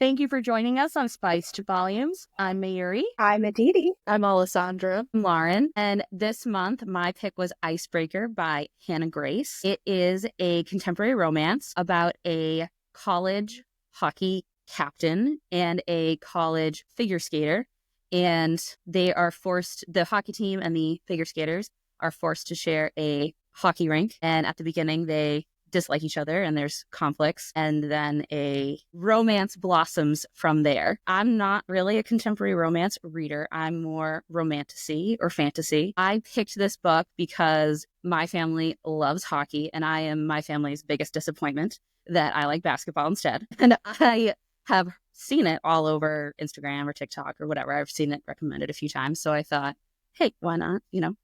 Thank you for joining us on Spiced Volumes. I'm Mayuri. I'm Aditi. I'm Alessandra. I'm Lauren. And this month, my pick was Icebreaker by Hannah Grace. It is a contemporary romance about a college hockey captain and a college figure skater. And they are forced, the hockey team and the figure skaters are forced to share a hockey rink. And at the beginning, they dislike each other and there's conflicts, and then a romance blossoms from there. I'm not really a contemporary romance reader. I'm more romantasy or fantasy. I picked this book because my family loves hockey and I am my family's biggest disappointment that I like basketball instead. And I have seen it all over Instagram or TikTok or whatever. I've seen it recommended a few times. So I thought, hey, why not,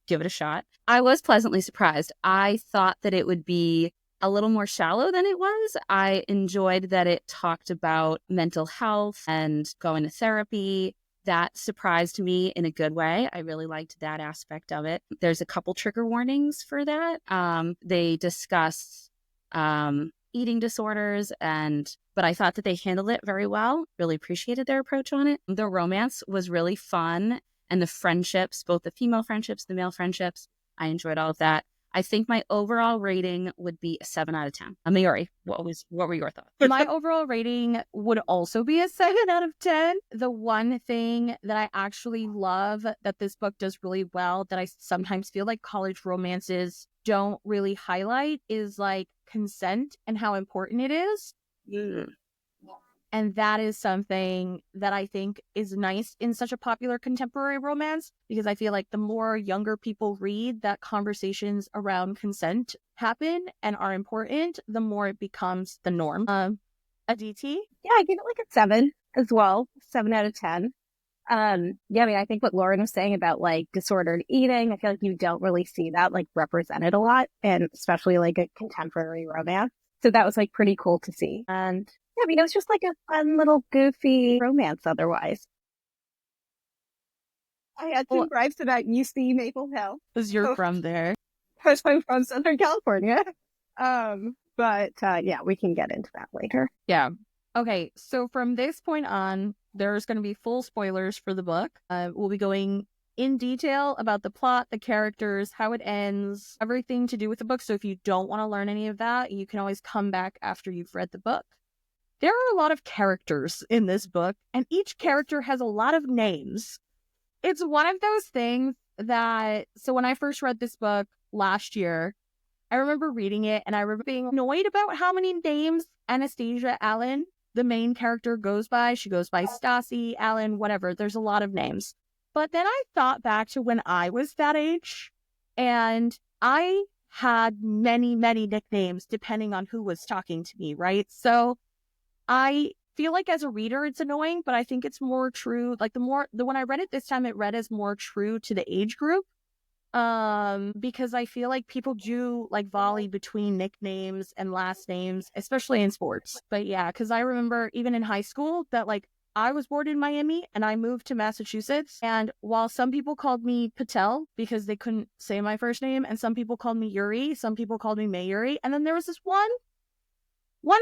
give it a shot. I was pleasantly surprised. I thought that it would be a little more shallow than it was. I enjoyed that it talked about mental health and going to therapy. That surprised me in a good way. I really liked that aspect of it. There's a couple trigger warnings for that. They discuss eating disorders, but I thought that they handled it very well. Really appreciated their approach on it. The romance was really fun, and the friendships, both the female friendships, the male friendships, I enjoyed all of that. I think my overall rating would be a 7 out of 10. Mayuri, what were your thoughts? My overall rating would also be a 7 out of 10. The one thing that I actually love that this book does really well that I sometimes feel like college romances don't really highlight is like consent and how important it is. Mm. And that is something that I think is nice in such a popular contemporary romance, because I feel like the more younger people read that conversations around consent happen and are important, the more it becomes the norm. Aditi? Yeah, I give it like a 7 as well. 7 out of 10. I think what Lauren was saying about like disordered eating, I feel like you don't really see that like represented a lot, and especially like a contemporary romance. So that was like pretty cool to see. And it was just like a fun little goofy romance otherwise. I had some gripes about UC Maple Hill. Because you're from there. Because I'm from Southern California. We can get into that later. Yeah. Okay, so from this point on, there's going to be full spoilers for the book. We'll be going in detail about the plot, the characters, how it ends, everything to do with the book. So if you don't want to learn any of that, you can always come back after you've read the book. There are a lot of characters in this book, and each character has a lot of names. It's one of those things that, so when I first read this book last year, I remember reading it and I remember being annoyed about how many names Anastasia Allen, the main character, goes by. She goes by Stassi, Allen, whatever. There's a lot of names. But then I thought back to when I was that age, and I had many, many nicknames depending on who was talking to me, right? So I feel like as a reader, it's annoying, but I think it's more true. Like when I read it this time, it read as more true to the age group. Because I feel like people do like volley between nicknames and last names, especially in sports. But yeah, because I remember even in high school that like I was born in Miami and I moved to Massachusetts. And while some people called me Patel because they couldn't say my first name, and some people called me Yuri, some people called me Mayuri. And then there was this one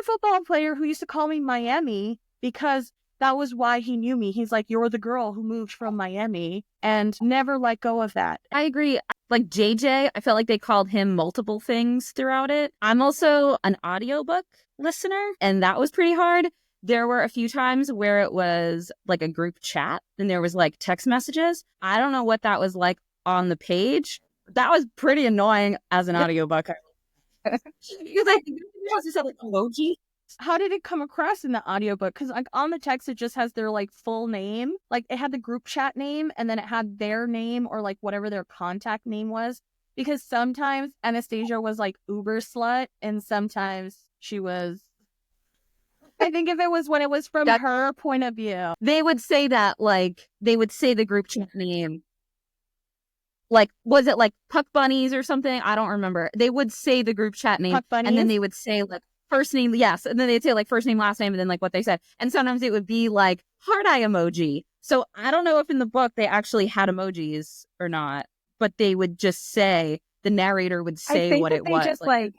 football player who used to call me Miami because that was why he knew me. He's like, you're the girl who moved from Miami, and never let go of that. I agree. Like JJ, I felt like they called him multiple things throughout it. I'm also an audiobook listener, and that was pretty hard. There were a few times where it was like a group chat and there was like text messages. I don't know what that was like on the page. That was pretty annoying as an audiobook. Because I think it just said like emoji. How did it come across in the audiobook? Because like on the text, it just has their like full name. Like it had the group chat name and then it had their name or like whatever their contact name was. Because sometimes Anastasia was like uber slut and sometimes she was, I think if it was when it was from her point of view. They would say that like, they would say the group chat name. Like, was it like Puck Bunnies or something? I don't remember. They would say the group chat name. Puck Bunnies? And then they would say like first name, yes. And then they'd say like first name, last name, and then like what they said. And sometimes it would be like heart eye emoji. So I don't know if in the book they actually had emojis or not, but they would just say, the narrator would say what it was. I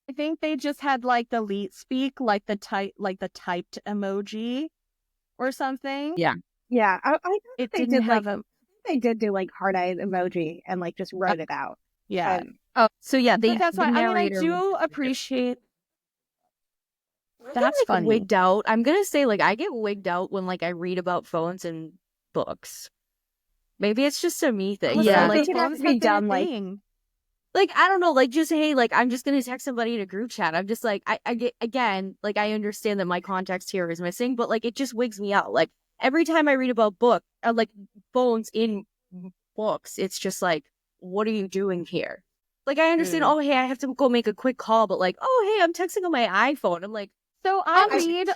think I think they just had like the leet speak, like the typed emoji or something. Yeah. Yeah, I know It they didn't did have like they did do like heart-eyed emoji and like just wrote it out. yeah. Oh, so yeah, But that's the why, I mean, I narrator. do appreciate. I That's get, like, funny. wigged out. I'm gonna say, like, I get wigged out when, like, I read about phones and books. Maybe it's just a me thing. Listen, Yeah. I like think it has phones to be have been a done like thing. Like, I don't know, like, just, hey, like, I'm just gonna text somebody in a group chat. I'm just like, I get, again, like, I understand that my context here is missing, but, like, it just wigs me out. Like, every time I read about like, phones in books, it's just like, what are you doing here? Like, I understand, oh, hey, I have to go make a quick call, but, like, oh, hey, I'm texting on my iPhone. I'm like, So I I'm read.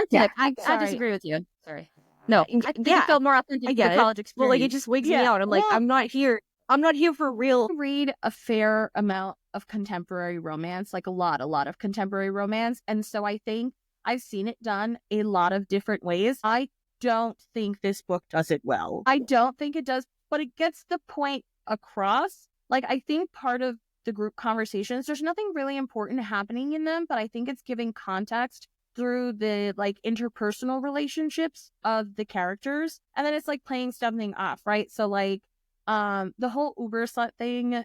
yeah. I Sorry. disagree with you. Sorry. No, I think yeah, it felt more authentic I to get the it. college But, like, it experience. just wigs me Yeah. out. I'm like, Well, I'm not here for real. I read a fair amount of contemporary romance, like a lot of contemporary romance. And so I think I've seen it done a lot of different ways. I don't think this book does it well. I don't think it does, but it gets the point across. Like, I think part of the group conversations, there's nothing really important happening in them, but I think it's giving context through the like interpersonal relationships of the characters. And then it's like playing something off, right? So like the whole Uber slut thing,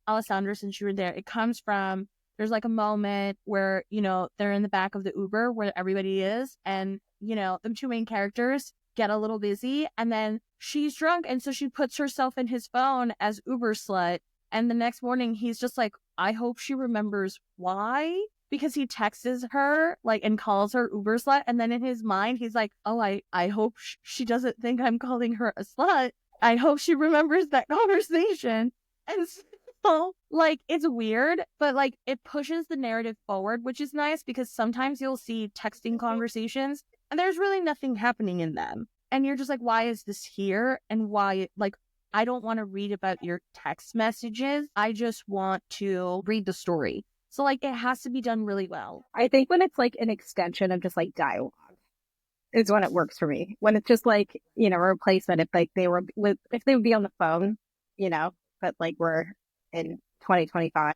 Alessandra, since you were there, it comes from there's like a moment where, you know, they're in the back of the Uber where everybody is, and, you know, the two main characters get a little busy, and then she's drunk, and so she puts herself in his phone as Uber slut. And the next morning he's just like, I hope she remembers why. Because he texts her like and calls her Uber slut, and then in his mind he's like, oh, I hope she doesn't think I'm calling her a slut. I hope she remembers that conversation. And so, like, it's weird, but, like, it pushes the narrative forward, which is nice because sometimes you'll see texting conversations and there's really nothing happening in them. And you're just like, why is this here? And why, like, I don't want to read about your text messages. I just want to read the story. So, like, it has to be done really well. I think when it's like an extension of just like dialogue is when it works for me. When it's just like, you know, a replacement if like if they would be on the phone, you know, but like we're in 2025.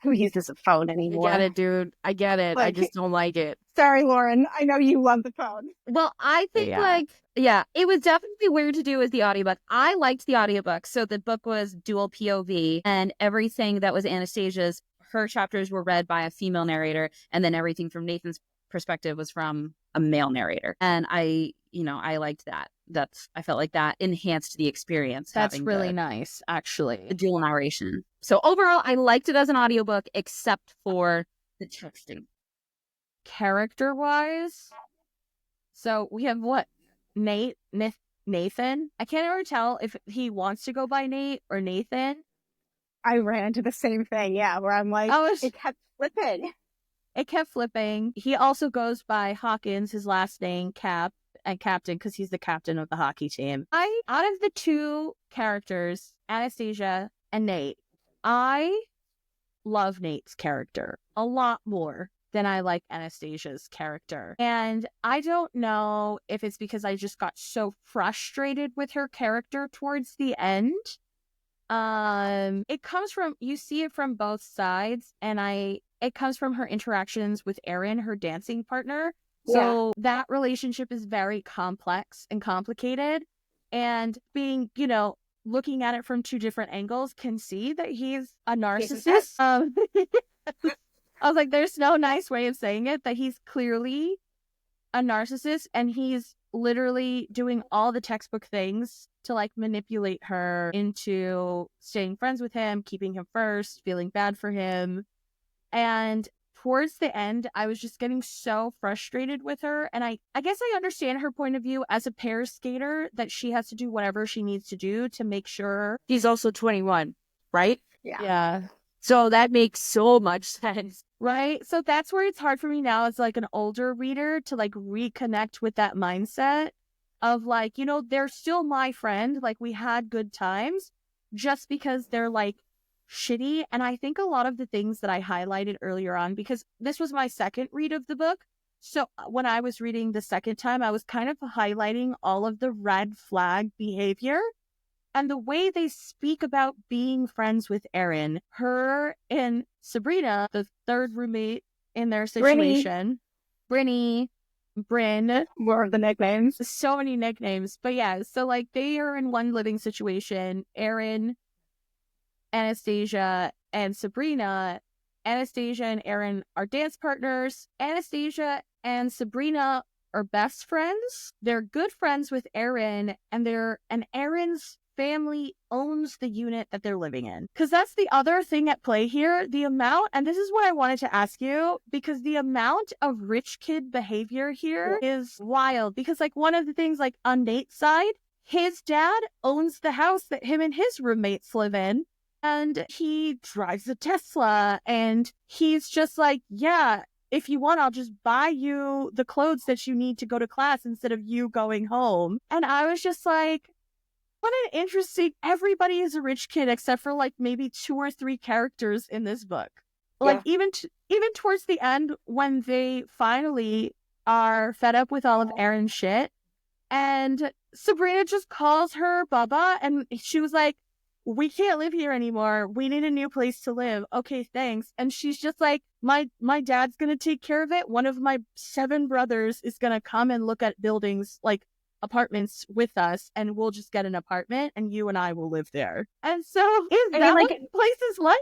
Who uses a phone I anymore? get it, dude. I get it. I Like, just don't like it. sorry, Lauren. I know you love the phone. Well, I think Yeah. it was definitely weird to do with the audiobook. I liked the audiobook. So the book was dual POV, and everything that was Anastasia's, her chapters were read by a female narrator, and then everything from Nathan's perspective was from a male narrator. And I liked that. I felt like that enhanced the experience. That's having really the nice, actually. dual narration. So overall, I liked it as an audiobook, except for the texting. Character-wise, so we have what? Nathan? I can't ever tell if he wants to go by Nate or Nathan. I ran into the same thing, yeah, where I'm like, it kept flipping. It kept flipping. He also goes by Hawkins, his last name, Captain, because he's the captain of the hockey team. Out of the two characters, Anastasia and Nate, I love Nate's character a lot more than I like Anastasia's character. And I don't know if it's because I just got so frustrated with her character towards the end. It comes from, you see it from both sides, and it comes from her interactions with Erin, her dancing partner. So that relationship is very complex and complicated, and being, you know, looking at it from two different angles can see that he's a narcissist. I was like, there's no nice way of saying it, that he's clearly a narcissist, and he's literally doing all the textbook things to like manipulate her into staying friends with him, keeping him first, feeling bad for him. And towards the end, I was just getting so frustrated with her. And I guess I understand her point of view as a pair skater, that she has to do whatever she needs to do to make sure. She's also 21, right? Yeah. So that makes so much sense. Right? So that's where it's hard for me now as like an older reader to like reconnect with that mindset of like, you know, they're still my friend. Like, we had good times just because they're like shitty. And I think a lot of the things that I highlighted earlier on, because this was my second read of the book. So when I was reading the second time, I was kind of highlighting all of the red flag behavior And the way they speak about being friends with Erin, her and Sabrina, the third roommate in their situation, Brittany, Bryn, More of the nicknames. so many nicknames. But yeah, so like they are in one living situation. Erin, Anastasia, and Sabrina. Anastasia and Erin are dance partners. Anastasia and Sabrina are best friends. They're good friends with Erin, and Erin's family owns the unit that they're living in. Because that's the other thing at play here. The amount, and this is what I wanted to ask you, because the amount of rich kid behavior here is wild. Because like one of the things, like on Nate's side, his dad owns the house that him and his roommates live in. And he drives a Tesla, and he's just like, yeah, if you want, I'll just buy you the clothes that you need to go to class instead of you going home. And I was just like, what an interesting, everybody is a rich kid except for like maybe 2 or 3 characters in this book. Like even towards the end when they finally are fed up with all of Erin's shit, and Sabrina just calls her Bubba, and she was like, we can't live here anymore. We need a new place to live. Okay, thanks. And she's just like, my dad's going to take care of it. One of my 7 brothers is going to come and look at buildings, like apartments with us, and we'll just get an apartment and you and I will live there. And so is that like what place is like?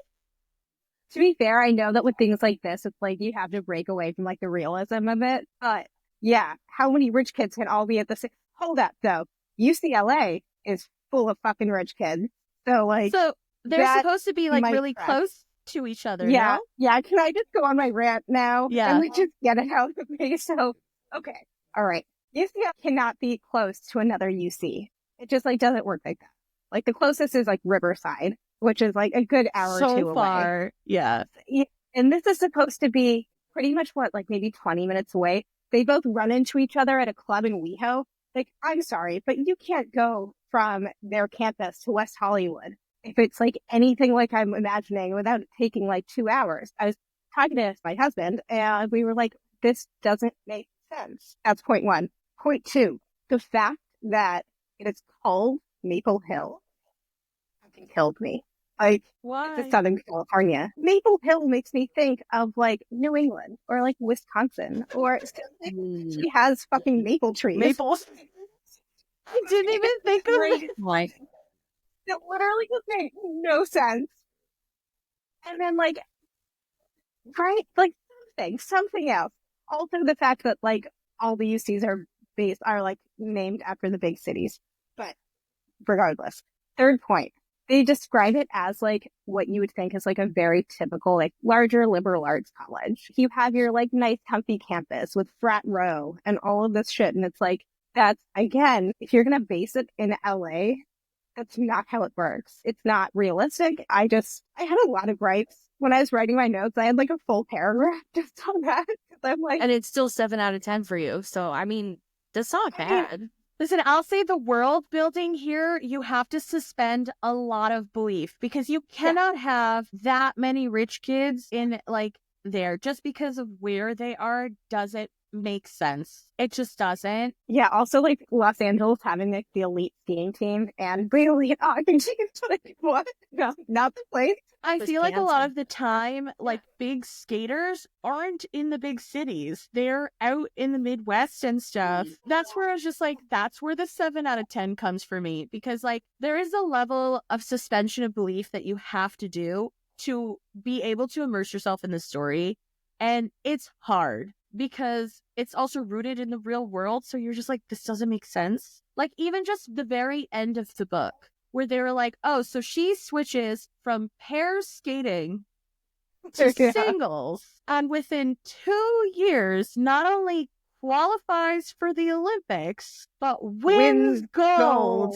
To be fair, I know that with things like this, it's like you have to break away from like the realism of it. But yeah, how many rich kids can all be at the same? Hold up, though. UCLA is full of fucking rich kids. So they're supposed to be like really close to each other. Yeah. No? Yeah. Can I just go on my rant now? Yeah. And we just get it out of the way. So, okay. All right. UCLA cannot be close to another UC. It just like doesn't work like that. Like the closest is like Riverside, which is like a good hour or 2 far. Away. Yeah. And this is supposed to be pretty much like maybe 20 minutes away. They both run into each other at a club in WeHo. Like, I'm sorry, but you can't go from their campus to West Hollywood if it's like anything like I'm imagining without taking like 2 hours. I was talking to my husband and we were like, this doesn't make sense. That's point 1. Point 2, the fact that it is called Maple Hill fucking killed me. Like, why? It's Southern California. Maple Hill makes me think of like New England or like Wisconsin or she has fucking maple trees. Maples. I didn't even think of it. Like, it literally just made no sense. And then like, right? Like something else. Also the fact that like all the UCs are like named after the big cities. But regardless, third point. They describe it as like what you would think is like a very typical, like larger liberal arts college. You have your like nice comfy campus with frat row and all of this shit. And it's like, that's again, if you're going to base it in LA, that's not how it works. It's not realistic. I had a lot of gripes when I was writing my notes. I had like a full paragraph just on that. I'm like, and it's still 7 out of 10 for you. So, I mean, that's not bad. Listen, I'll say the world building here, you have to suspend a lot of belief because you cannot have that many rich kids in like there. Just because of where they are doesn't make sense. It just doesn't. Yeah, also like Los Angeles having like the elite skiing team and the elite hockey team. Like, what? No, not the place. I feel like a lot of the time, like big skaters aren't in the big cities. They're out in the Midwest and stuff. That's where I was just like, that's where the 7 out of 10 comes for me. Because like there is a level of suspension of belief that you have to do to be able to immerse yourself in the story. And it's hard because it's also rooted in the real world. So you're just like, this doesn't make sense. Like even just the very end of the book, where they were like, oh, so she switches from pairs skating to singles, and within 2 years, not only qualifies for the Olympics, but wins gold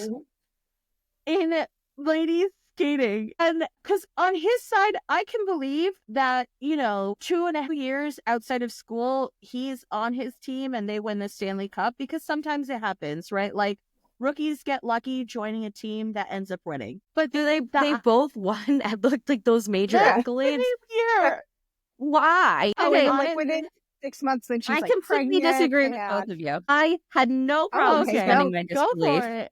in ladies skating. And because on his side, I can believe that, 2.5 years outside of school, he's on his team and they win the Stanley Cup, because sometimes it happens, right? Like, rookies get lucky joining a team that ends up winning. But they both won at like those major accolades? Year. Why? Okay, like within 6 months, then she's I completely disagree with both of you. I had no problem suspending my disbelief. Go for it.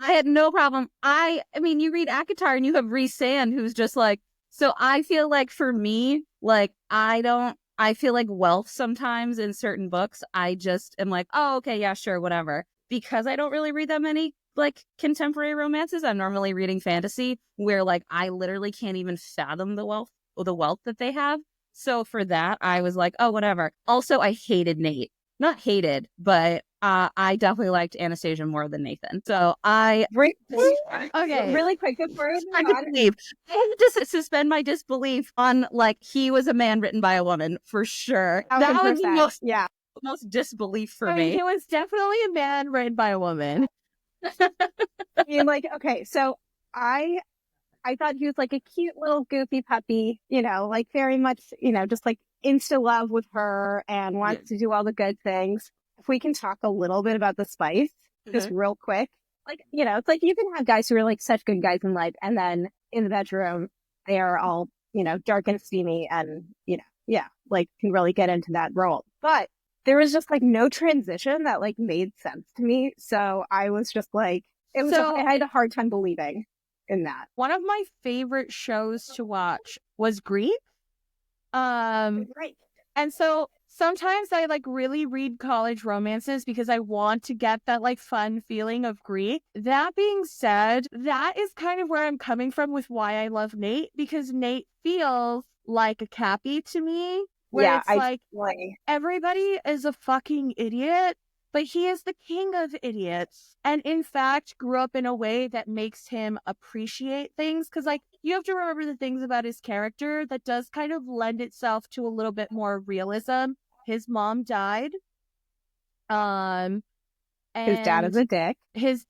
I had no problem. I mean, you read ACOTAR and you have Rhys Sand, who's just like, so I feel like for me, like, I feel like wealth sometimes in certain books. I just am like, oh, okay, yeah, sure, whatever. Because I don't really read that many like contemporary romances. I'm normally reading fantasy where like I literally can't even fathom the wealth that they have. So for that, I was like, oh, whatever. Also, I hated Nate. Not hated, but I definitely liked Anastasia more than Nathan. So Okay. Really quick before we I move on, disbelieve. I had to suspend my disbelief on like he was a man written by a woman for sure. That was the 1,000%. Yeah. most disbelief for I mean, me. he was definitely a man written by a woman. I mean, like, okay, so I thought he was like a cute little goofy puppy, like very much, just like insta love with her and wants to do all the good things. If we can talk a little bit about the spice, just real quick. Like, it's like you can have guys who are like such good guys in life, and then in the bedroom, they are all, dark and steamy and, yeah, like can really get into that role. But there was just like no transition that like made sense to me. So I was just like, I had a hard time believing in that. One of my favorite shows to watch was Greek. Right. And so sometimes I like really read college romances because I want to get that like fun feeling of Greek. That being said, that is kind of where I'm coming from with why I love Nate, because Nate feels like a Cappy to me, where it's like everybody is a fucking idiot, but he is the king of idiots. And in fact, grew up in a way that makes him appreciate things. Because, like, you have to remember the things about his character that does kind of lend itself to a little bit more realism. His mom died. And his dad is a dick. His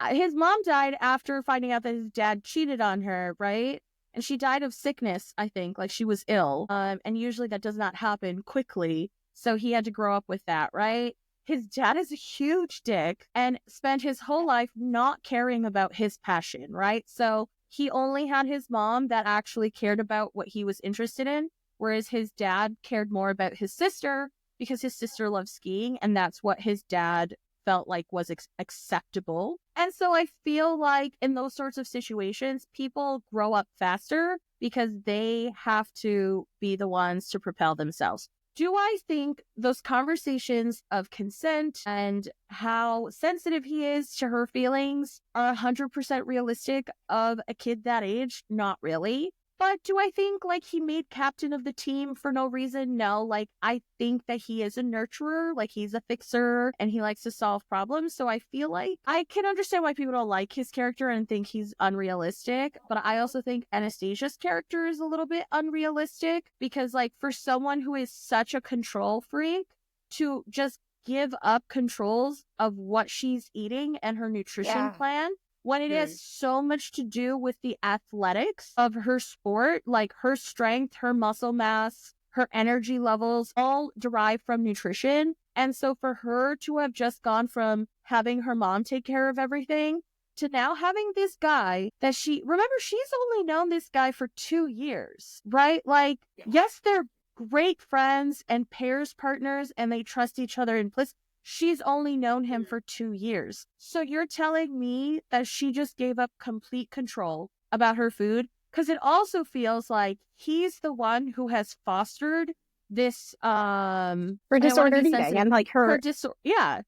mom died after finding out that his dad cheated on her, right? And she died of sickness, I think. Like, she was ill. And usually that does not happen quickly. So he had to grow up with that, right? His dad is a huge dick and spent his whole life not caring about his passion, right? So he only had his mom that actually cared about what he was interested in, whereas his dad cared more about his sister because his sister loved skiing, and that's what his dad felt like was acceptable. And so I feel like in those sorts of situations, people grow up faster because they have to be the ones to propel themselves. Do I think those conversations of consent and how sensitive he is to her feelings are 100% realistic of a kid that age? Not really. But do I think like he made captain of the team for no reason? No. Like, I think that he is a nurturer, like he's a fixer and he likes to solve problems. So I feel like I can understand why people don't like his character and think he's unrealistic. But I also think Anastasia's character is a little bit unrealistic because, like, for someone who is such a control freak to just give up controls of what she's eating and her nutrition plan, when it has so much to do with the athletics of her sport, like her strength, her muscle mass, her energy levels, all derive from nutrition. And so for her to have just gone from having her mom take care of everything to now having this guy that she's only known this guy for 2 years, right? Like, yes, they're great friends and pairs partners and they trust each other implicitly. She's only known him for 2 years. So you're telling me that she just gave up complete control about her food? Because it also feels like he's the one who has fostered this her disordered eating and like her yeah,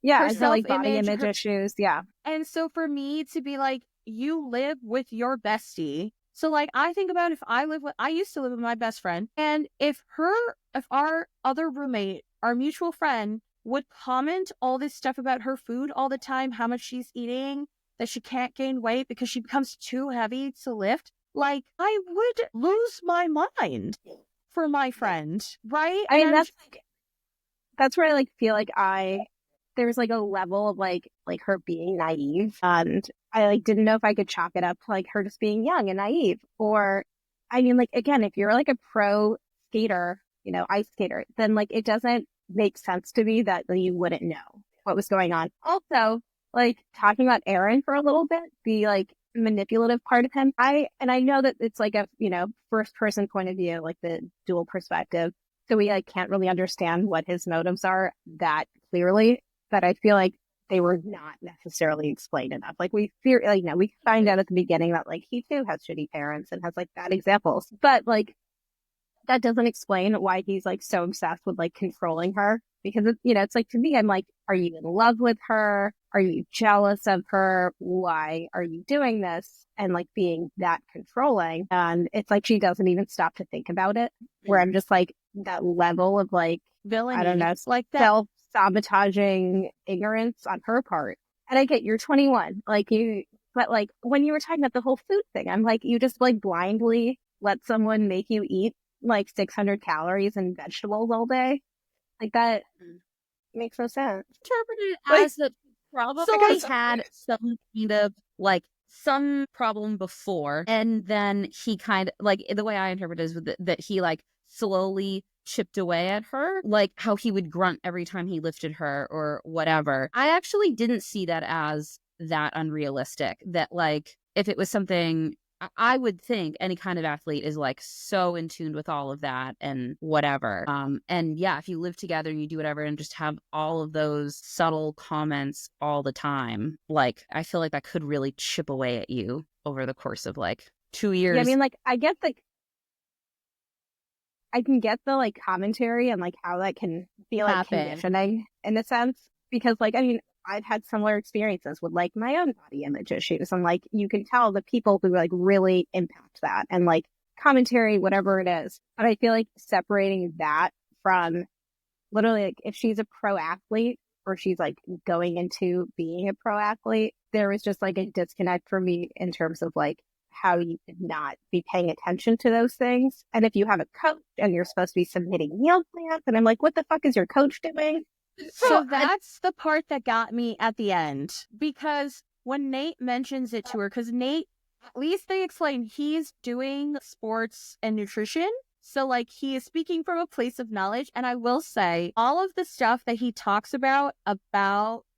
and her like body image issues. Yeah. And so for me to be like, you live with your bestie. So like I think about if I used to live with my best friend, and if our other roommate, our mutual friend, would comment all this stuff about her food all the time, how much she's eating, that she can't gain weight because she becomes too heavy to lift, like, I would lose my mind for my friend, right? I mean, that's where I like feel like there's like a level of like her being naive, and I like didn't know if I could chalk it up to like her just being young and naive. Or, I mean, like, again, if you're like a pro skater, ice skater, then like it doesn't make sense to me that you wouldn't know what was going on. Also, like talking about Aaron for a little bit, the like manipulative part of him. I know that it's like a, first person point of view, like the dual perspective. So we like can't really understand what his motives are that clearly. But I feel like they were not necessarily explained enough. Like we fear, like, no, we find out at the beginning that like he too has shitty parents and has like bad examples, but like that doesn't explain why he's like so obsessed with like controlling her. Because it, it's like to me, I'm like, are you in love with her? Are you jealous of her? Why are you doing this? And like being that controlling. And it's like she doesn't even stop to think about it. Where I'm just like that level of like, Villainy, I don't know, like that. self-sabotaging ignorance on her part. And I get you're 21, like but like when you were talking about the whole food thing, I'm like, you just like blindly let someone make you eat like 600 calories and vegetables all day. Like that makes no sense. Interpreted Like, as that probably So, had some kind of like some problem before, and then he kind of like the way I interpret it is that he like slowly chipped away at her, like how he would grunt every time he lifted her or whatever. I actually didn't see that as that unrealistic. That like if it was something I would think any kind of athlete is like so in tune with all of that and whatever. And yeah, if you live together and you do whatever and just have all of those subtle comments all the time, like I feel like that could really chip away at you over the course of like 2 years. yeah, I mean, like I can get the like commentary and like how that can be like conditioning in a sense, because like, I mean, I've had similar experiences with like my own body image issues, and like you can tell the people who like really impact that and like commentary, whatever it is. But I feel like separating that from literally like if she's a pro athlete or she's like going into being a pro athlete, there was just like a disconnect for me in terms of like how you could not be paying attention to those things. And if you have a coach and you're supposed to be submitting meal plans, and I'm like, what the fuck is your coach doing? So that's the part that got me at the end, because when Nate mentions it to her, because Nate, at least they explain he's doing sports and nutrition. So like he is speaking from a place of knowledge. And I will say all of the stuff that he talks about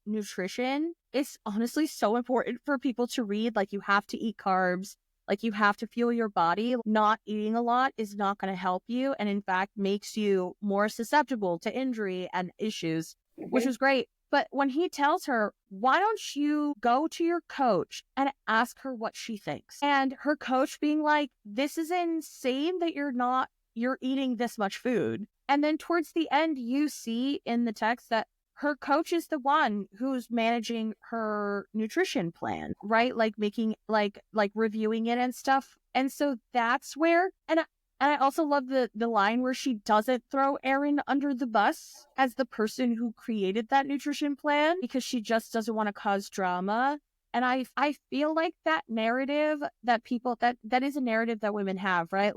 nutrition is honestly so important for people to read. Like you have to eat carbs. Like you have to fuel your body. Not eating a lot is not going to help you. And in fact, makes you more susceptible to injury and issues, which was great. But when he tells her, why don't you go to your coach and ask her what she thinks? And her coach being like, this is insane that you're eating this much food. And then towards the end, you see in the text that her coach is the one who's managing her nutrition plan, right? Like making like reviewing it and stuff. And so that's where, and I also love the line where she doesn't throw Erin under the bus as the person who created that nutrition plan, because she just doesn't want to cause drama. And I feel like that narrative that people that is a narrative that women have, right?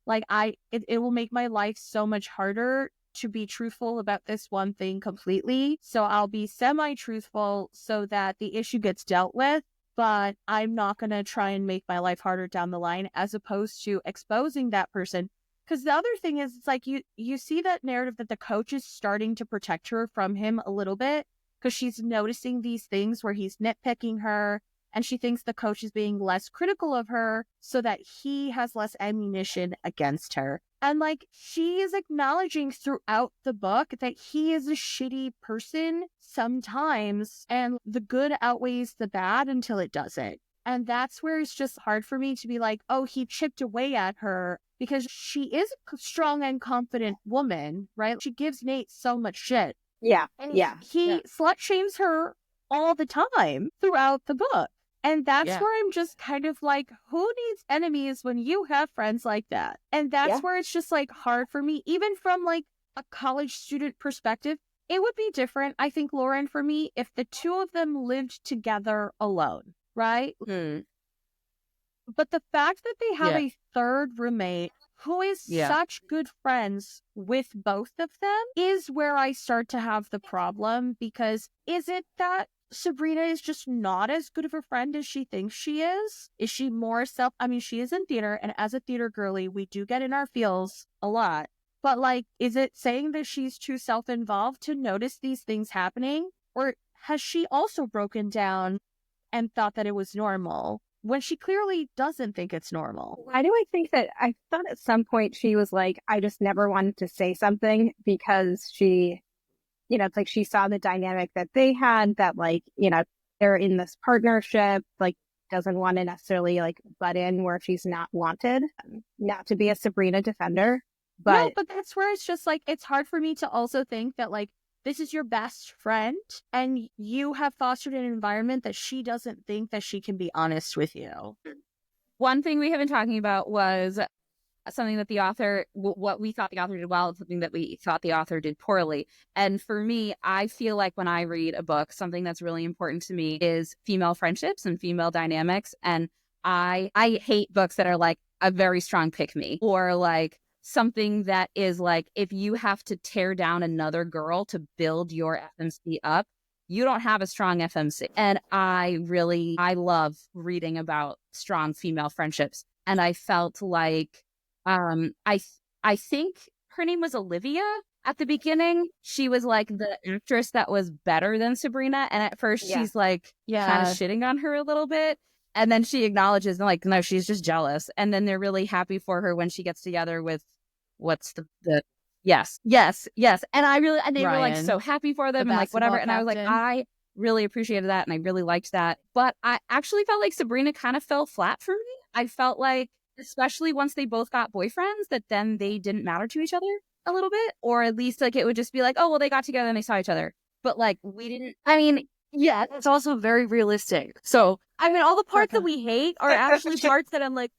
It will make my life so much harder to be truthful about this one thing completely. So I'll be semi-truthful so that the issue gets dealt with, but I'm not going to try and make my life harder down the line, as opposed to exposing that person. Because the other thing is, it's like you see that narrative that the coach is starting to protect her from him a little bit, because she's noticing these things where he's nitpicking her, and she thinks the coach is being less critical of her so that he has less ammunition against her. And like she is acknowledging throughout the book that he is a shitty person sometimes, and the good outweighs the bad until it doesn't. And that's where it's just hard for me to be like, oh, he chipped away at her, because she is a strong and confident woman, right? She gives Nate so much shit. Yeah. And Yeah. he slut shames her all the time throughout the book. And that's where I'm just kind of like, who needs enemies when you have friends like that? And that's where it's just like hard for me, even from like a college student perspective. It would be different, I think, Lauren, for me, if the two of them lived together alone, right? But the fact that they have a third roommate who is such good friends with both of them is where I start to have the problem, because is it that Sabrina is just not as good of a friend as she thinks she is? Is she more she is in theater, and as a theater girly, we do get in our feels a lot. But like, is it saying that she's too self-involved to notice these things happening? Or has she also broken down and thought that it was normal, when she clearly doesn't think it's normal? Why do I think that? I thought at some point she was like, I just never wanted to say something because she you know, it's like she saw the dynamic that they had, that like, you know, they're in this partnership, like doesn't want to necessarily like butt in where she's not wanted. Not to be a Sabrina defender, No, but but that's where it's just like, it's hard for me to also think that like, this is your best friend and you have fostered an environment that she doesn't think that she can be honest with you. One thing we have been talking about was something that the author, what we thought the author did well, and something that we thought the author did poorly. And for me, I feel like when I read a book, something that's really important to me is female friendships and female dynamics. And I hate books that are like a very strong pick me, or like something that is like, if you have to tear down another girl to build your FMC up, you don't have a strong FMC. And I love reading about strong female friendships. And I felt like, I think her name was Olivia at the beginning. She was like the actress that was better than Sabrina. And at first she's like kind of shitting on her a little bit. And then she acknowledges, like, no, she's just jealous. And then they're really happy for her when she gets together with what's the yes. And they were like so happy for them and like whatever. And I was like, I really appreciated that. And I really liked that. But I actually felt like Sabrina kind of fell flat for me. I felt like, especially once they both got boyfriends, that then they didn't matter to each other a little bit. Or at least like it would just be like, oh, well, they got together and they saw each other. But like we didn't, I mean, yeah, it's also very realistic. So, I mean, all the parts that we hate are actually parts that I'm like,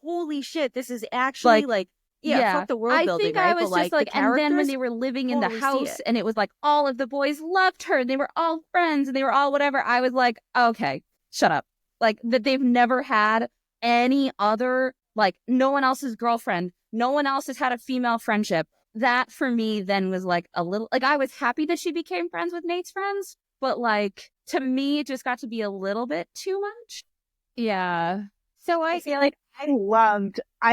holy shit, this is actually like fuck the world building, think right? I was but, just like and then when they were living in the house and it was like all of the boys loved her and they were all friends and they were all whatever, I was like, okay, shut up. Like that they've never had any other, like no one else's girlfriend, no one else has had a female friendship. That for me then was like a little, like I was happy that she became friends with Nate's friends, but like to me it just got to be a little bit too much. Yeah. So I feel like I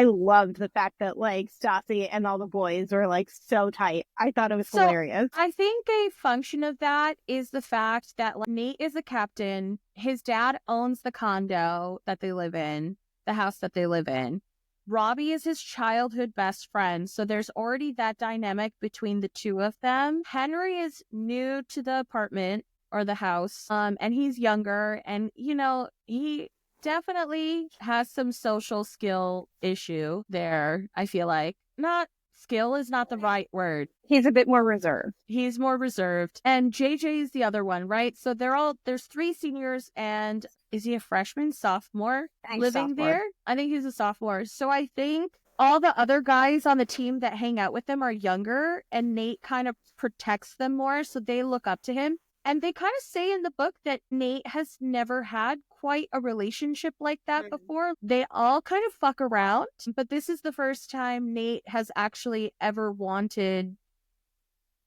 loved the fact that like Stassi and all the boys were like so tight. I thought it was hilarious. I think a function of that is the fact that like, Nate is a captain. His dad owns the condo that they live in, the house that they live in. Robbie is his childhood best friend. So there's already that dynamic between the two of them. Henry is new to the apartment or the house, and he's younger, and you know, he definitely has some social skill issue there. I feel like not skill is not the right word. He's a bit more reserved. He's more reserved. And JJ is the other one, right? So there's 3 seniors, and is he a freshman, sophomore living there? I think he's a sophomore. So I think all the other guys on the team that hang out with them are younger, and Nate kind of protects them more, so they look up to him. And they kind of say in the book that Nate has never had quite a relationship like that before. They all kind of fuck around, but this is the first time Nate has actually ever wanted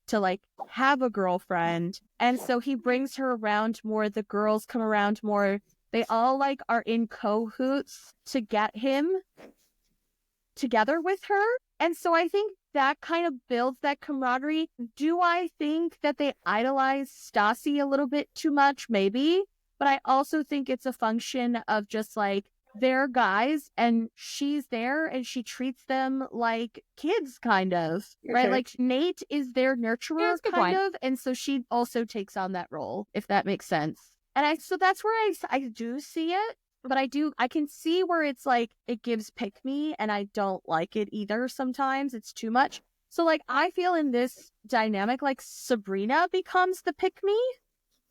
to like have a girlfriend. And so he brings her around more. The girls come around more. They all like are in cahoots to get him together with her. And so I think that kind of builds that camaraderie. Do I think that they idolize Stassi a little bit too much? Maybe. But I also think it's a function of just like they're guys and she's there and she treats them like kids kind of, right? Like Nate is their nurturer kind of. And so she also takes on that role, if that makes sense. And so that's where I do see it. But I can see where it's like, it gives pick me and I don't like it either sometimes. It's too much. So like, I feel in this dynamic, like Sabrina becomes the pick me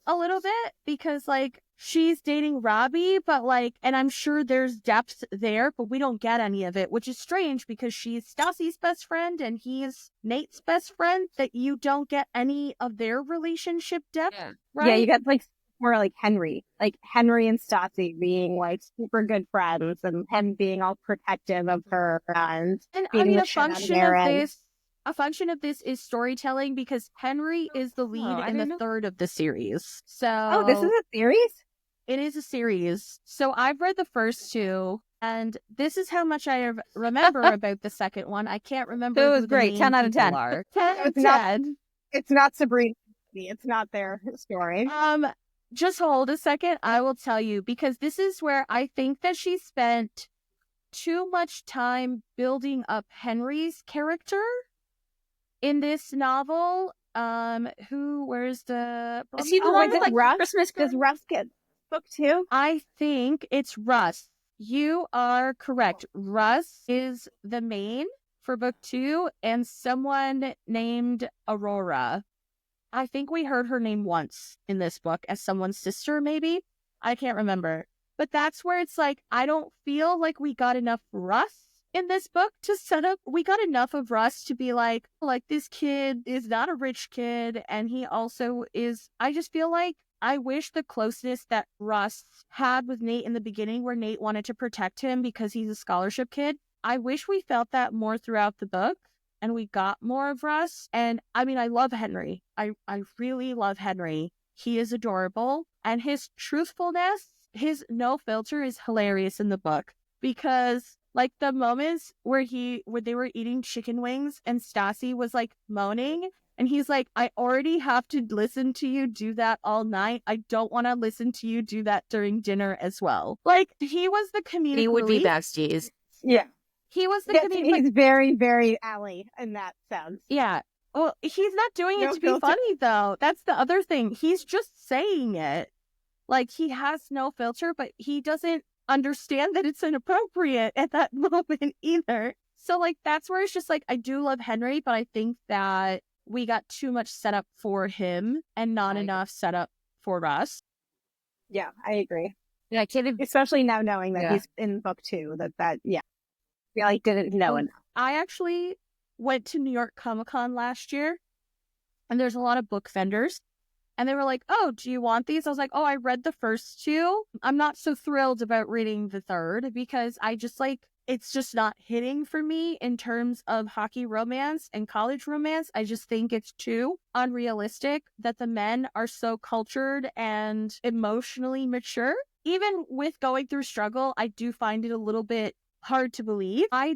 a little bit because like she's dating Robbie, but like, and I'm sure there's depth there, but we don't get any of it, which is strange because she's Stassi's best friend and he's Nate's best friend, that you don't get any of their relationship depth. Yeah. Right? Yeah, you get like more like Henry and Stassi being like super good friends and him being all protective of her and I mean, a function of this is storytelling because Henry is the lead in the third of the series. So this is a series? It is a series. So I've read the first 2 and this is how much I remember about the second one. I can't remember. It was great. 10 out of 10. 10 out of 10. It's not Sabrina. It's not their story. Just hold a second. I will tell you, because this is where I think that she spent too much time building up Henry's character in this novel Where's the Is he the one with like Russ? Christmas? Does Russ get book 2? I think it's Russ. You are correct. Russ is the main for book 2, and someone named Aurora. I think we heard her name once in this book as someone's sister, maybe. I can't remember. But that's where it's like, I don't feel like we got enough Russ in this book to set up. We got enough of Russ to be like this kid is not a rich kid. And he also is, I just feel like I wish the closeness that Russ had with Nate in the beginning, where Nate wanted to protect him because he's a scholarship kid. I wish we felt that more throughout the book. And we got more of Russ. And I mean, I love Henry. I really love Henry. He is adorable. And his truthfulness, his no filter is hilarious in the book. Because like the moments where they were eating chicken wings and Stassi was like moaning. And he's like, I already have to listen to you do that all night. I don't want to listen to you do that during dinner as well. Like, he was the comedic He would be relief. besties. Yeah. He was the comedic. He's very, very Allie in that sense. Yeah. Well, he's not doing it to be funny, though. That's the other thing. He's just saying it. Like, he has no filter, but he doesn't understand that it's inappropriate at that moment either. So, like, that's where it's just like, I do love Henry, but I think that we got too much setup for him and not enough setup for us. Yeah, I agree. Yeah, especially now knowing that he's in book 2. I like didn't know enough. I actually went to New York Comic-Con last year, and there's a lot of book vendors, and they were like, oh, do you want these? I was like, oh, I read the first 2. I'm not so thrilled about reading the third because I just it's just not hitting for me in terms of hockey romance and college romance. I just think it's too unrealistic that the men are so cultured and emotionally mature. Even with going through struggle, I do find it a little bit hard to believe. I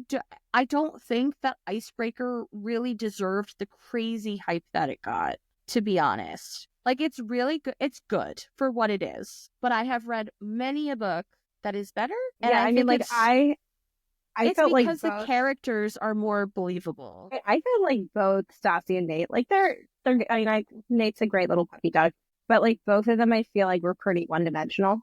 don't think that Icebreaker really deserved the crazy hype that it got, to be honest. Like, it's really good. It's good for what it is. But I have read many a book that is better. And yeah, I mean, like, I felt like because the characters are more believable. I felt like both Stassi and Nate, like they're I mean, Nate's a great little puppy dog, but like both of them, I feel like were pretty one-dimensional.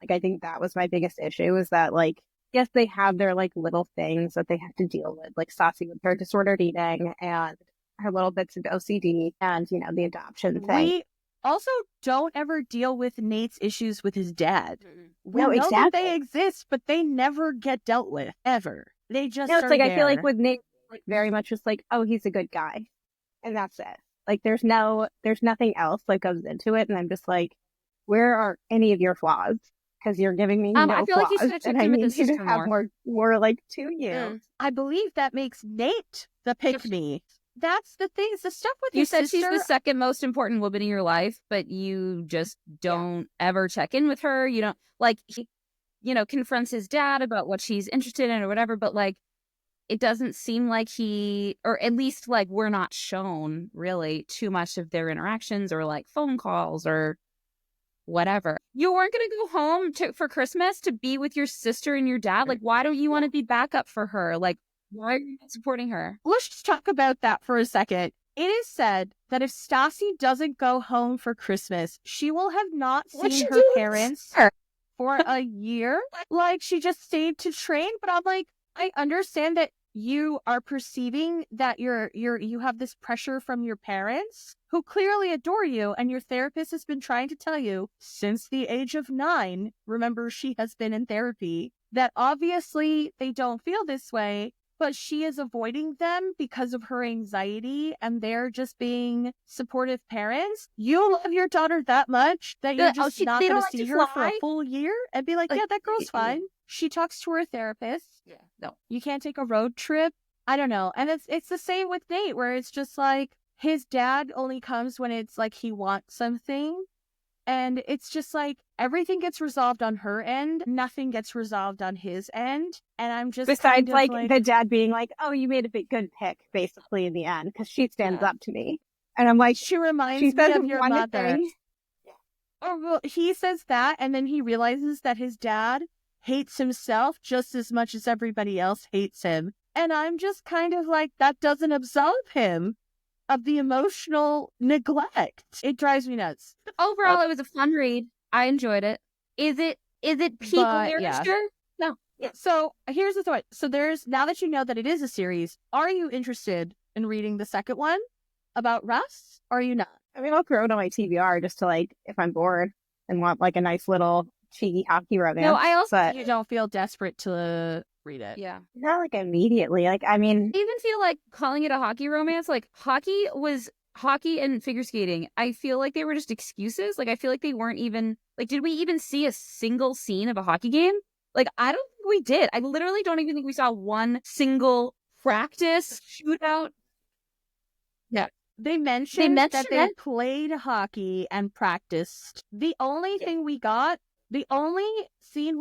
Like, I think that was my biggest issue, is that like, yes, they have their like little things that they have to deal with, like Stassi with her disordered eating and her little bits of OCD and, you know, the adoption thing. We also don't ever deal with Nate's issues with his dad. We know exactly. that they exist, but they never get dealt with, ever. They just it's like, there. I feel like with Nate, like very much just like, oh, he's a good guy. And that's it. Like, there's nothing else that goes into it. And I'm just like, where are any of your flaws? Because you're giving me no I feel flaws, like he's and I need you to have more like to you. Mm. I believe that makes Nate the pick-me. That's the thing. It's the stuff with you his said sister. She's the second most important woman in your life, but you just don't ever check in with her. You don't, like, he, you know, confronts his dad about what she's interested in or whatever, but like, it doesn't seem like he, or at least like we're not shown really too much of their interactions or like phone calls or whatever. You weren't going to go home for Christmas to be with your sister and your dad? Like, why don't you want to be backup for her? Like, why are you not supporting her? Let's just talk about that for a second. It is said that if Stassi doesn't go home for Christmas, she will have not seen her parents for a year. Like, she just stayed to train. But I'm like, I understand that you are perceiving that you have this pressure from your parents who clearly adore you, and your therapist has been trying to tell you since the age of 9, remember, she has been in therapy, that obviously they don't feel this way, but she is avoiding them because of her anxiety, and they're just being supportive parents. You love your daughter that much that you're just not going to see her for a full year and be like, yeah, that girl's fine. She talks to her therapist. Yeah, no. You can't take a road trip. I don't know. And it's the same with Nate, where it's just like his dad only comes when it's like he wants something. And it's just like everything gets resolved on her end. Nothing gets resolved on his end. And I'm just besides like the dad being like, oh, you made a good pick, basically, in the end, because she stands up to me. And I'm like, she reminds me of your mother. Or well, he says that, and then he realizes that his dad hates himself just as much as everybody else hates him. And I'm just kind of like, that doesn't absolve him. of the emotional neglect. It drives me nuts. Overall, it was a fun read. I enjoyed it. Is it peak But, yeah. literature? No. So here's the thought. So now that you know that it is a series, are you interested in reading the second one about Russ? Or are you not? I mean, I'll throw it on my TBR just to like, if I'm bored and want like a nice little cheeky hockey romance. No, I also but You don't feel desperate to read it. yeah. not like immediately. Like, I mean, I even feel like calling it a hockey romance, like hockey and figure skating. I feel like they were just excuses. Like I feel like they weren't even like, did we even see a single scene of a hockey game? Like I don't think we did. I literally don't even think we saw one single practice shootout. Yeah. They mentioned that mentioned they it. played hockey and practiced. The only scene we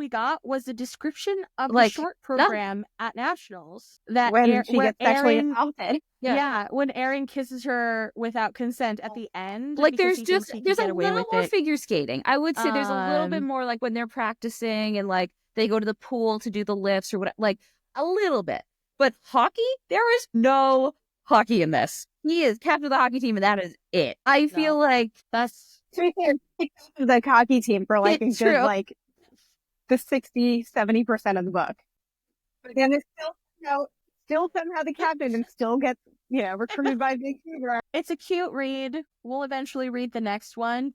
got was the description of the Like, short program at Nationals. That when she where gets sexually Aaron, assaulted. yeah, when Aaron kisses her without consent at the end. Like because there's he thinks just he can there's get a away little with more it. figure skating. I would say there's a little bit Um, more like when they're practicing and like they go to the pool to do the lifts or what, like a little bit. But hockey, there is no hockey in this. He is captain of the hockey team, and that is it. I feel like That's To be fair, the hockey team for like a It's good, true. like the 60-70% of the book. But then it's still somehow the captain and still gets, recruited by Big Cougar. it's a cute read. We'll eventually read the next one,